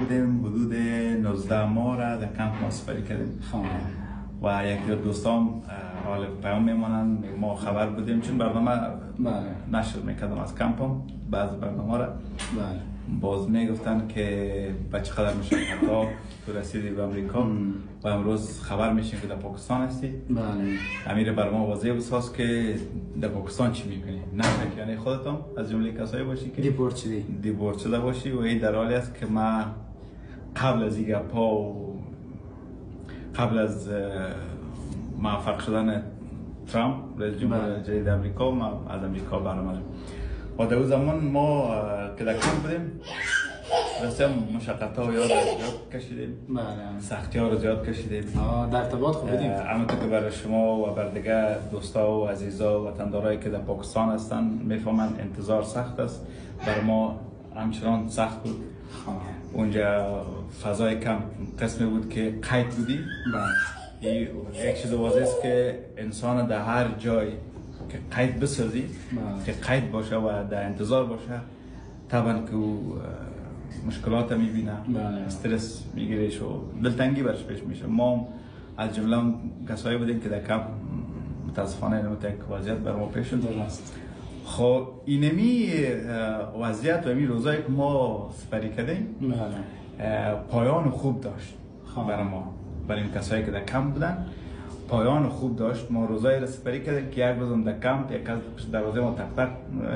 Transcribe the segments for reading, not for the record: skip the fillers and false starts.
بودیم حدود 19 ماه را در کمپ ما سپری کردیم و یکی دو دوستان حال پیام میمانند ما خبر بودیم چون برنامه نشر میکردم از کمپم بعض برنامه را باز میگفتن که بچه قدر میشه حتی تو رسیدی به امریکا و امروز خبر میشیم که در پاکستان هستی. امیر بر ما واضح بساز که در پاکستان چی میکنی، نه یعنی خودتون از جمله کسایی باشی که دیپورت شده باشی و این در حالی است که ما قبل از این گپا و قبل از موفق شدن ترامپ رئیس جمهور جدید امریکا ما از امریکا برآمدیم و در اون زمان ما که در کمپ بودیم راستی مشقت ها زیاد کشیدیم، سختی ها رو زیاد کشیدیم. در ارتباط خوب بودیم. همونطور که برای شما و بر دیگه دوستا و عزیزا و وطندارایی که در پاکستان هستن میفهمن انتظار سخت است، بر ما همچنان سخت بود. اونجا فضای کم قسمی بود که قید بودی. یک چیز واضح است که انسان در هر جای که قید بسازی که قید باشه و در انتظار باشه طبعا که مشکلات میبینه، استرس میگیرش و دلتنگی برش پیش میشه. ما از جمله کسایی بودیم که در کمپ متاسفانه یک وضعیت بر ما پیش شد. خب اینمی وضعیت و این روزایی که ما سپری کردیم پایان خوب داشت برای ما، برای این کسایی که در کمپ بودن پایان خوب داشت. ما روزایی را سپری کردیم که یک روزم در کمپ یک از دروازه ما تق تق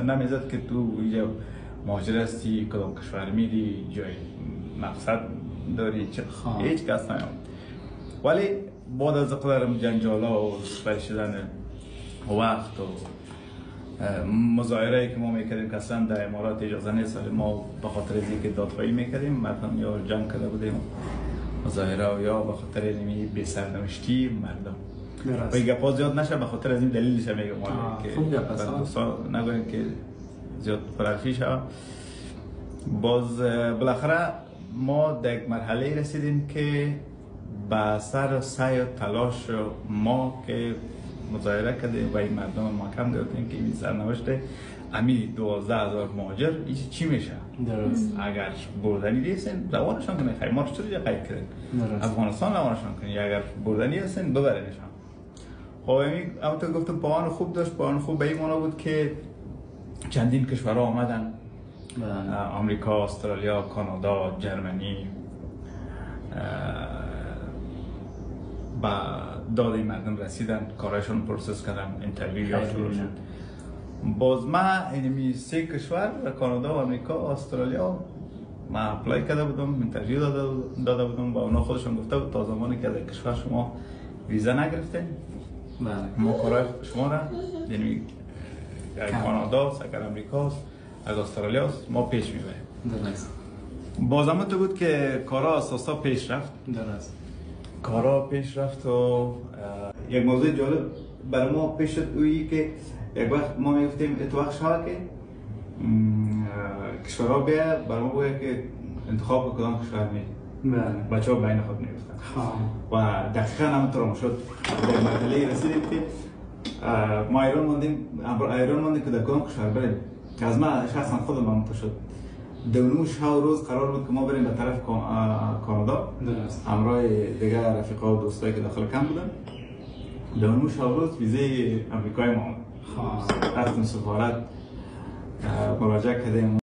نمیزد که تو اینجا مهاجر هستی، کدام کشور میری، جای مقصد داری، هیچ کس نیام. ولی بعد از قدرم جنجالا و سپری شدن وقت و مظاهره که ما میکردیم که اصلا در امارات اجازه نیست، ما به خاطر از اینکه دادخواهی میکردیم مردم یا جنگ کرده بودیم مظاهره یا به خاطر اینمی بی سرنوشتی مردم و این گپا زیاد نشه، به خاطر از این دلیلش میگم که خوب گپ است دوستان نگوین که زیاد پرحرفی شه. باز بالاخره ما در یک مرحله رسیدیم که با سر و سعی و تلاش ما که مظاهره کردیم و این مردم محکم گرفتیم که این سرنوشت امی 12,000 مهاجر چی میشه؟ درست. اگر بردنی نیستن روانشان کنید، خیمار چطور قید کردن افغانستان روانشان کنید، اگر بردنی هستن ببرنشان. خب همونطور گفتم پایان خوب داشت. پایان خوب به این معنا بود که چندین کشورها آمدن، آمریکا، استرالیا، کانادا، جرمنی با داد این مردم رسیدن، کارشون پروسس کردن، اینترویو یا شروع شد. باز ما اینمی 3 کشور کانادا و آمریکا، استرالیا ما اپلای کرده بودم، اینترویو داده بودم با اونا خودشون گفته بود تا زمانی که در کشور شما ویزا نگرفتین ما کارای شما را یعنی کانادا، اگر امریکا، اگر استرالیا ما پیش میبریم. باز هم تو بود که کارا اساسا پیش رفت. کارا پیش رفت و یک موضوع جالب برای ما پیش شد اویی که یک وقت ما میگفتیم اتفاق شد که کشورها بیا برای ما بگه که انتخاب کدام کشور می بچه ها بین خود میگفتن و دقیقا همونطور شد. در مرحله رسیدیم که ما ایران ماندیم که در کدام کشور بریم که از من شخصا خودم همونطور شد. دونمو شب روز قرار بود که ما بریم به طرف کانادا همراه دیگر رفیقا و دوستایی که داخل کمپ بودن. دونمو شب روز ویزه امریکای ما رفتیم سفارت مراجعه کردیم.